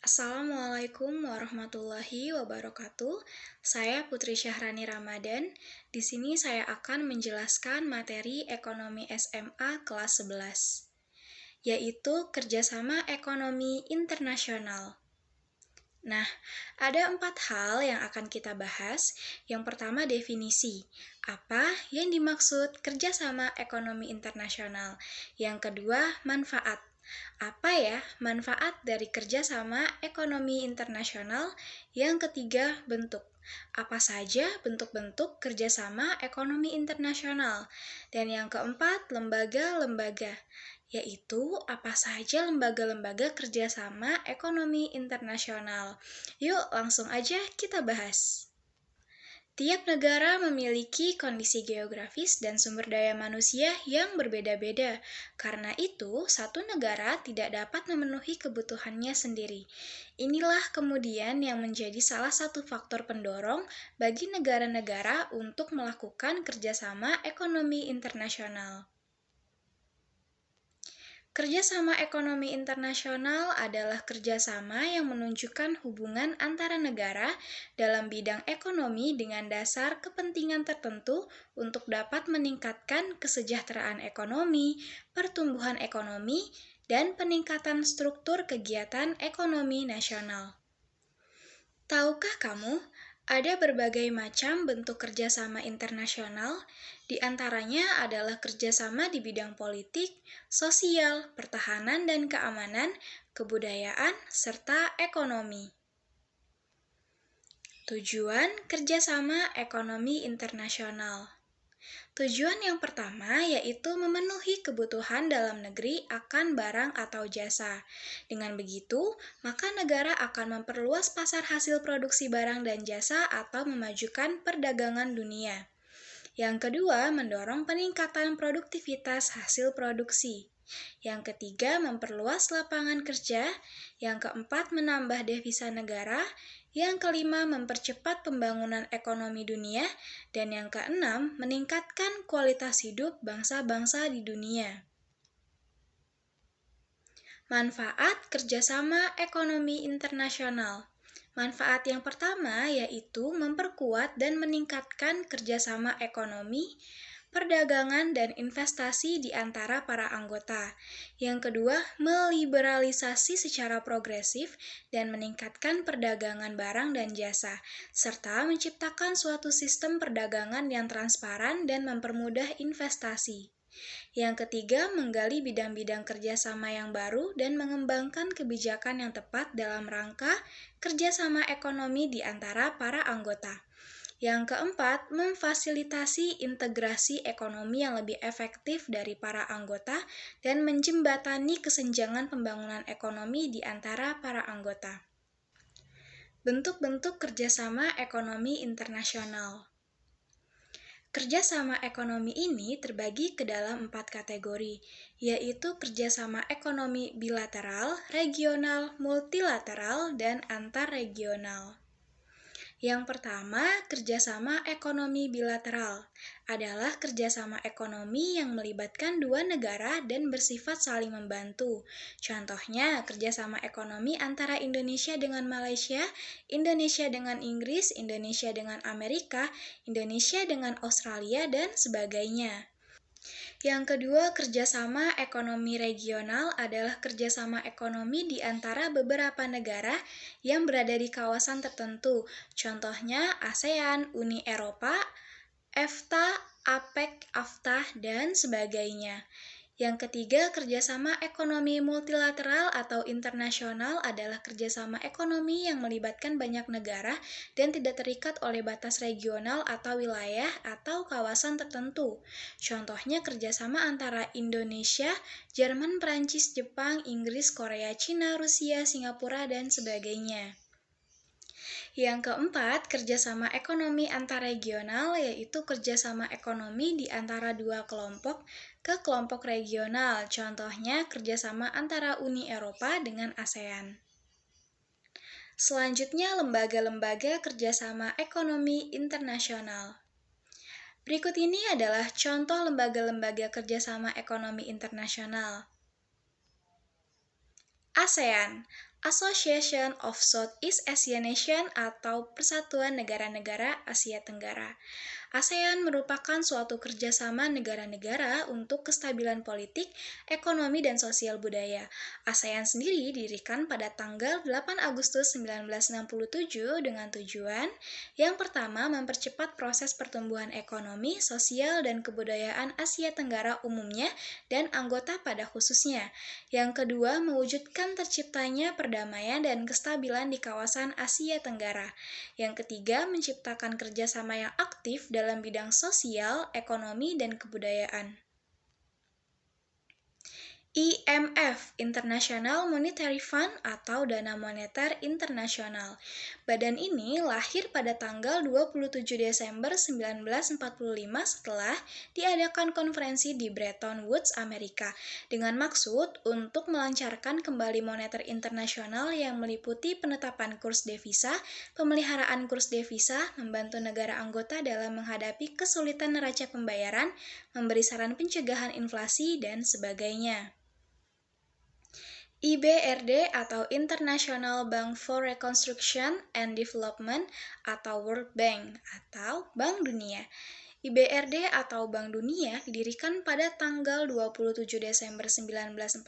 Assalamualaikum warahmatullahi wabarakatuh. Saya Putri Syahrani Ramadan. Di sini saya akan menjelaskan materi Ekonomi SMA kelas 11, yaitu Kerjasama Ekonomi Internasional. Nah, ada 4 hal yang akan kita bahas. Yang pertama, definisi. Apa yang dimaksud kerjasama ekonomi internasional? Yang kedua, manfaat. Apa ya manfaat dari kerjasama ekonomi internasional? Yang ketiga, bentuk. Apa saja bentuk-bentuk kerjasama ekonomi internasional? Dan yang keempat, lembaga-lembaga, yaitu apa saja lembaga-lembaga kerjasama ekonomi internasional. Yuk langsung aja kita bahas. Tiap negara memiliki kondisi geografis dan sumber daya manusia yang berbeda-beda. Karena itu, satu negara tidak dapat memenuhi kebutuhannya sendiri. Inilah kemudian yang menjadi salah satu faktor pendorong bagi negara-negara untuk melakukan kerjasama ekonomi internasional. Kerjasama ekonomi internasional adalah kerjasama yang menunjukkan hubungan antara negara dalam bidang ekonomi dengan dasar kepentingan tertentu untuk dapat meningkatkan kesejahteraan ekonomi, pertumbuhan ekonomi, dan peningkatan struktur kegiatan ekonomi nasional. Tahukah kamu, ada berbagai macam bentuk kerjasama internasional, di antaranya adalah kerjasama di bidang politik, sosial, pertahanan dan keamanan, kebudayaan, serta ekonomi. Tujuan kerjasama ekonomi internasional. Tujuan yang pertama yaitu memenuhi kebutuhan dalam negeri akan barang atau jasa. Dengan begitu, maka negara akan memperluas pasar hasil produksi barang dan jasa atau memajukan perdagangan dunia. Yang kedua, mendorong peningkatan produktivitas hasil produksi. Yang ketiga, memperluas lapangan kerja. Yang keempat, menambah devisa negara. Yang kelima, mempercepat pembangunan ekonomi dunia. Dan yang keenam, meningkatkan kualitas hidup bangsa-bangsa di dunia. Manfaat kerjasama ekonomi internasional. Manfaat yang pertama yaitu memperkuat dan meningkatkan kerjasama ekonomi, perdagangan, dan investasi di antara para anggota. Yang kedua, meliberalisasi secara progresif dan meningkatkan perdagangan barang dan jasa, serta menciptakan suatu sistem perdagangan yang transparan dan mempermudah investasi. Yang ketiga, menggali bidang-bidang kerjasama yang baru dan mengembangkan kebijakan yang tepat dalam rangka kerjasama ekonomi di antara para anggota. Yang keempat, memfasilitasi integrasi ekonomi yang lebih efektif dari para anggota dan menjembatani kesenjangan pembangunan ekonomi di antara para anggota. Bentuk-bentuk kerjasama ekonomi internasional. Kerjasama ekonomi ini terbagi ke dalam 4 kategori, yaitu kerjasama ekonomi bilateral, regional, multilateral, dan antarregional. Yang pertama, kerjasama ekonomi bilateral adalah kerjasama ekonomi yang melibatkan dua negara dan bersifat saling membantu. Contohnya, kerjasama ekonomi antara Indonesia dengan Malaysia, Indonesia dengan Inggris, Indonesia dengan Amerika, Indonesia dengan Australia, dan sebagainya. Yang kedua, kerjasama ekonomi regional adalah kerjasama ekonomi di antara beberapa negara yang berada di kawasan tertentu. Contohnya ASEAN, Uni Eropa, EFTA, APEC, AFTA, dan sebagainya. Yang ketiga, kerjasama ekonomi multilateral atau internasional adalah kerjasama ekonomi yang melibatkan banyak negara dan tidak terikat oleh batas regional atau wilayah atau kawasan tertentu. Contohnya kerjasama antara Indonesia, Jerman, Prancis, Jepang, Inggris, Korea, Cina, Rusia, Singapura, dan sebagainya. Yang keempat, kerjasama ekonomi antarregional yaitu kerjasama ekonomi di antara dua kelompok ke kelompok regional. Contohnya kerjasama antara Uni Eropa dengan ASEAN. Selanjutnya, lembaga-lembaga kerjasama ekonomi internasional. Berikut ini adalah contoh lembaga-lembaga kerjasama ekonomi internasional. ASEAN, Association of Southeast Asian Nation atau Persatuan Negara-Negara Asia Tenggara. ASEAN merupakan suatu kerjasama negara-negara untuk kestabilan politik, ekonomi, dan sosial budaya. ASEAN sendiri didirikan pada tanggal 8 Agustus 1967 dengan tujuan yang pertama mempercepat proses pertumbuhan ekonomi, sosial, dan kebudayaan Asia Tenggara umumnya dan anggota pada khususnya. Yang kedua, mewujudkan terciptanya perdamaian dan kestabilan di kawasan Asia Tenggara. Yang ketiga, menciptakan kerjasama yang aktif dalam bidang sosial, ekonomi, dan kebudayaan. IMF, International Monetary Fund atau Dana Moneter Internasional. Badan ini lahir pada tanggal 27 Desember 1945 setelah diadakan konferensi di Bretton Woods, Amerika, dengan maksud untuk melancarkan kembali moneter internasional yang meliputi penetapan kurs devisa, pemeliharaan kurs devisa, membantu negara anggota dalam menghadapi kesulitan neraca pembayaran, memberi saran pencegahan inflasi, dan sebagainya. IBRD atau International Bank for Reconstruction and Development atau World Bank atau Bank Dunia. IBRD atau Bank Dunia didirikan pada tanggal 27 Desember 1945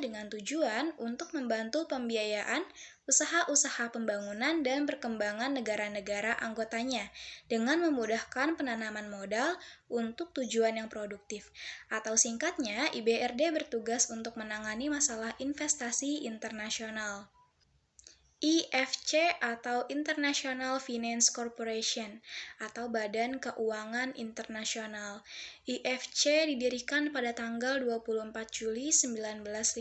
dengan tujuan untuk membantu pembiayaan usaha-usaha pembangunan dan perkembangan negara-negara anggotanya dengan memudahkan penanaman modal untuk tujuan yang produktif. Atau singkatnya, IBRD bertugas untuk menangani masalah investasi internasional. IFC atau International Finance Corporation atau Badan Keuangan Internasional. IFC didirikan pada tanggal 24 Juli 1956,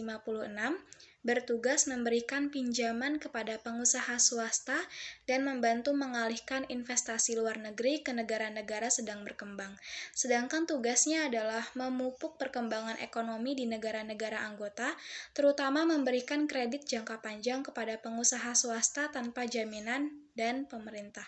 bertugas memberikan pinjaman kepada pengusaha swasta dan membantu mengalihkan investasi luar negeri ke negara-negara sedang berkembang. Sedangkan tugasnya adalah memupuk perkembangan ekonomi di negara-negara anggota, terutama memberikan kredit jangka panjang kepada pengusaha swasta tanpa jaminan dan pemerintah.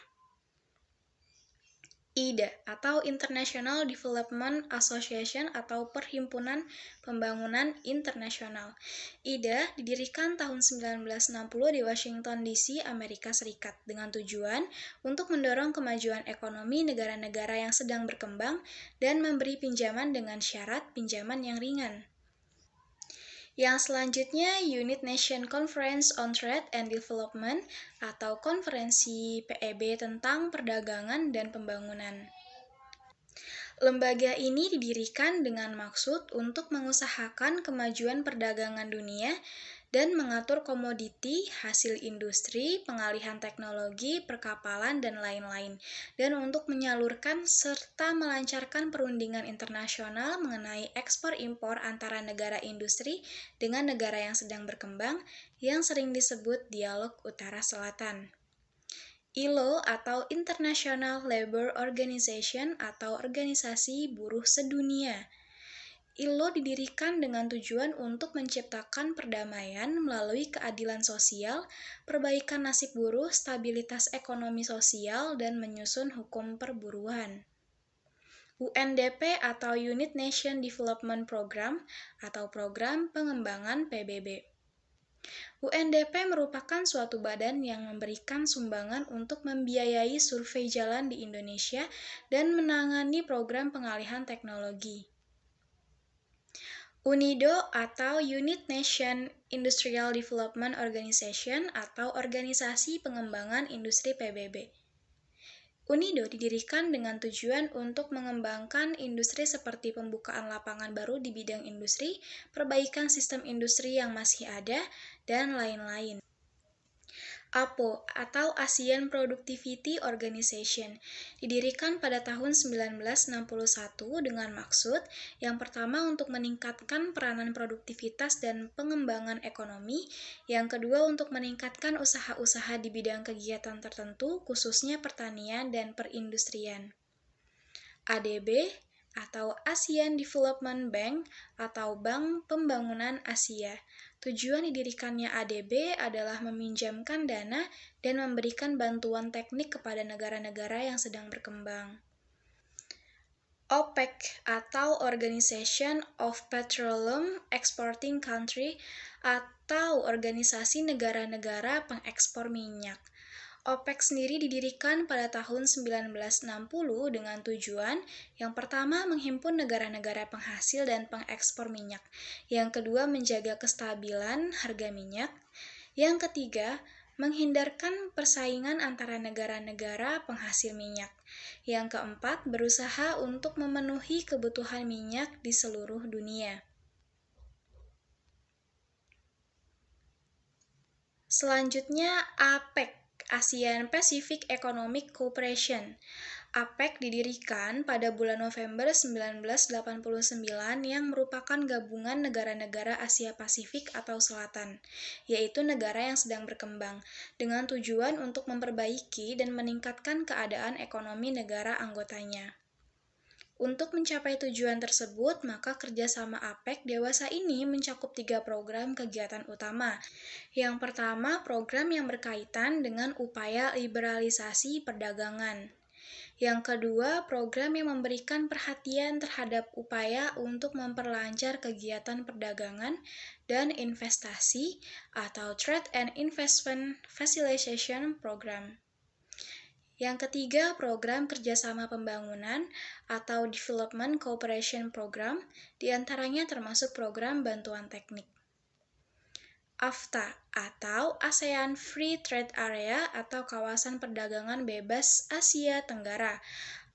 IDA atau International Development Association atau Perhimpunan Pembangunan Internasional. IDA didirikan tahun 1960 di Washington DC, Amerika Serikat dengan tujuan untuk mendorong kemajuan ekonomi negara-negara yang sedang berkembang dan memberi pinjaman dengan syarat pinjaman yang ringan. Yang selanjutnya, United Nations Conference on Trade and Development atau Konferensi PEB tentang Perdagangan dan Pembangunan. Lembaga ini didirikan dengan maksud untuk mengusahakan kemajuan perdagangan dunia dan mengatur komoditi, hasil industri, pengalihan teknologi, perkapalan, dan lain-lain, dan untuk menyalurkan serta melancarkan perundingan internasional mengenai ekspor-impor antara negara industri dengan negara yang sedang berkembang, yang sering disebut Dialog Utara-Selatan. ILO atau International Labour Organization atau Organisasi Buruh Sedunia. ILO didirikan dengan tujuan untuk menciptakan perdamaian melalui keadilan sosial, perbaikan nasib buruh, stabilitas ekonomi sosial, dan menyusun hukum perburuan. UNDP atau United Nations Development Program atau Program Pengembangan PBB. UNDP merupakan suatu badan yang memberikan sumbangan untuk membiayai survei jalan di Indonesia dan menangani program pengalihan teknologi. UNIDO atau United Nations Industrial Development Organization atau Organisasi Pengembangan Industri PBB. UNIDO didirikan dengan tujuan untuk mengembangkan industri seperti pembukaan lapangan baru di bidang industri, perbaikan sistem industri yang masih ada, dan lain-lain. APO atau ASEAN Productivity Organization didirikan pada tahun 1961 dengan maksud yang pertama untuk meningkatkan peranan produktivitas dan pengembangan ekonomi, yang kedua untuk meningkatkan usaha-usaha di bidang kegiatan tertentu khususnya pertanian dan perindustrian. ADB atau ASEAN Development Bank atau Bank Pembangunan Asia. Tujuan didirikannya ADB adalah meminjamkan dana dan memberikan bantuan teknik kepada negara-negara yang sedang berkembang. OPEC atau Organization of Petroleum Exporting Country atau Organisasi Negara-Negara Pengekspor Minyak. OPEC sendiri didirikan pada tahun 1960 dengan tujuan yang pertama menghimpun negara-negara penghasil dan pengekspor minyak, yang kedua menjaga kestabilan harga minyak, yang ketiga menghindarkan persaingan antara negara-negara penghasil minyak, yang keempat berusaha untuk memenuhi kebutuhan minyak di seluruh dunia. Selanjutnya APEC, ASEAN Pacific Economic Cooperation. APEC didirikan pada bulan November 1989 yang merupakan gabungan negara-negara Asia Pasifik atau Selatan, yaitu negara yang sedang berkembang, dengan tujuan untuk memperbaiki dan meningkatkan keadaan ekonomi negara anggotanya. Untuk mencapai tujuan tersebut, maka kerjasama APEC dewasa ini mencakup 3 program kegiatan utama. Yang pertama, program yang berkaitan dengan upaya liberalisasi perdagangan. Yang kedua, program yang memberikan perhatian terhadap upaya untuk memperlancar kegiatan perdagangan dan investasi atau Trade and Investment Facilitation Program. Yang ketiga, program kerjasama pembangunan atau Development Cooperation Program, diantaranya termasuk program bantuan teknik. AFTA atau ASEAN Free Trade Area atau Kawasan Perdagangan Bebas Asia Tenggara.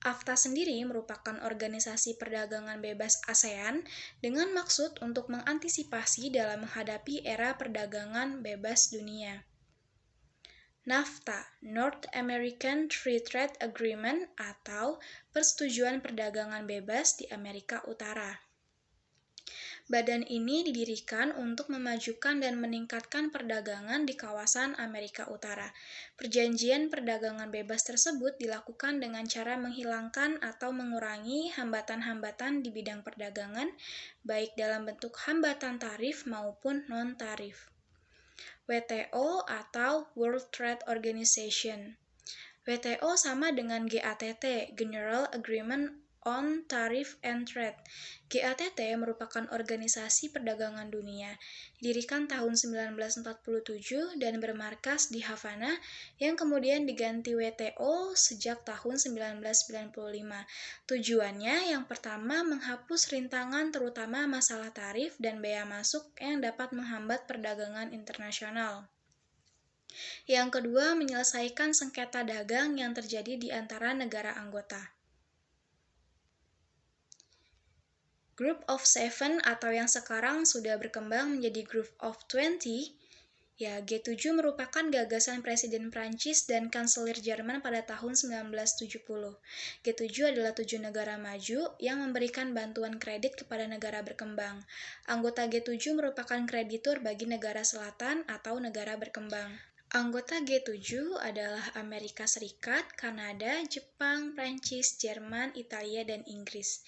AFTA sendiri merupakan organisasi perdagangan bebas ASEAN dengan maksud untuk mengantisipasi dalam menghadapi era perdagangan bebas dunia. NAFTA, North American Free Trade Agreement atau Persetujuan Perdagangan Bebas di Amerika Utara. Badan ini didirikan untuk memajukan dan meningkatkan perdagangan di kawasan Amerika Utara. Perjanjian perdagangan bebas tersebut dilakukan dengan cara menghilangkan atau mengurangi hambatan-hambatan di bidang perdagangan, baik dalam bentuk hambatan tarif maupun non-tarif. WTO atau World Trade Organization. WTO sama dengan GATT, General Agreement on Tariff and Trade. GATT merupakan organisasi perdagangan dunia, didirikan tahun 1947 dan bermarkas di Havana, yang kemudian diganti WTO sejak tahun 1995. Tujuannya yang pertama menghapus rintangan terutama masalah tarif dan bea masuk yang dapat menghambat perdagangan internasional. Yang kedua, menyelesaikan sengketa dagang yang terjadi di antara negara anggota. Group of Seven atau yang sekarang sudah berkembang menjadi Group of 20, ya G7 merupakan gagasan Presiden Prancis dan Kanselir Jerman pada tahun 1970. G7 adalah 7 negara maju yang memberikan bantuan kredit kepada negara berkembang. Anggota G7 merupakan kreditur bagi negara selatan atau negara berkembang. Anggota G7 adalah Amerika Serikat, Kanada, Jepang, Prancis, Jerman, Italia, dan Inggris.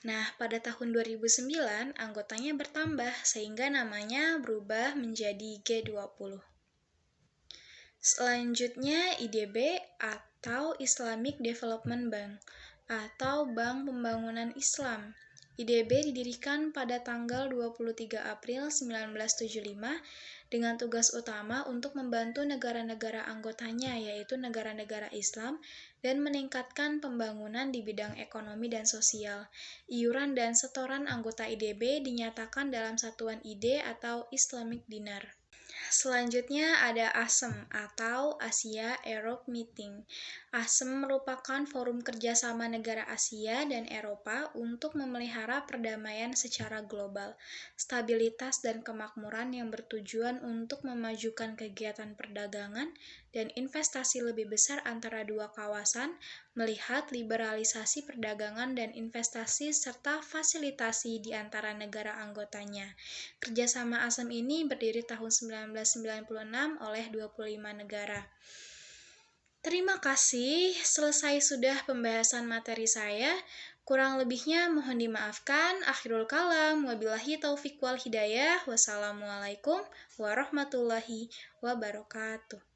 Nah, pada tahun 2009, anggotanya bertambah sehingga namanya berubah menjadi G20. Selanjutnya, IDB atau Islamic Development Bank atau Bank Pembangunan Islam. IDB didirikan pada tanggal 23 April 1975 dengan tugas utama untuk membantu negara-negara anggotanya, yaitu negara-negara Islam, dan meningkatkan pembangunan di bidang ekonomi dan sosial. Iuran dan setoran anggota IDB dinyatakan dalam satuan ID atau Islamic Dinar. Selanjutnya ada ASEM atau Asia Europe Meeting. ASEM merupakan forum kerjasama negara Asia dan Eropa untuk memelihara perdamaian secara global, stabilitas dan kemakmuran yang bertujuan untuk memajukan kegiatan perdagangan dan investasi lebih besar antara dua kawasan, melihat liberalisasi perdagangan dan investasi serta fasilitasi di antara negara anggotanya. Kerjasama ASEM ini berdiri tahun 1996 oleh 25 negara. Terima kasih, selesai sudah pembahasan materi saya. Kurang lebihnya mohon dimaafkan. Akhirul kalam, wabillahi taufiq wal hidayah. Wassalamualaikum warahmatullahi wabarakatuh.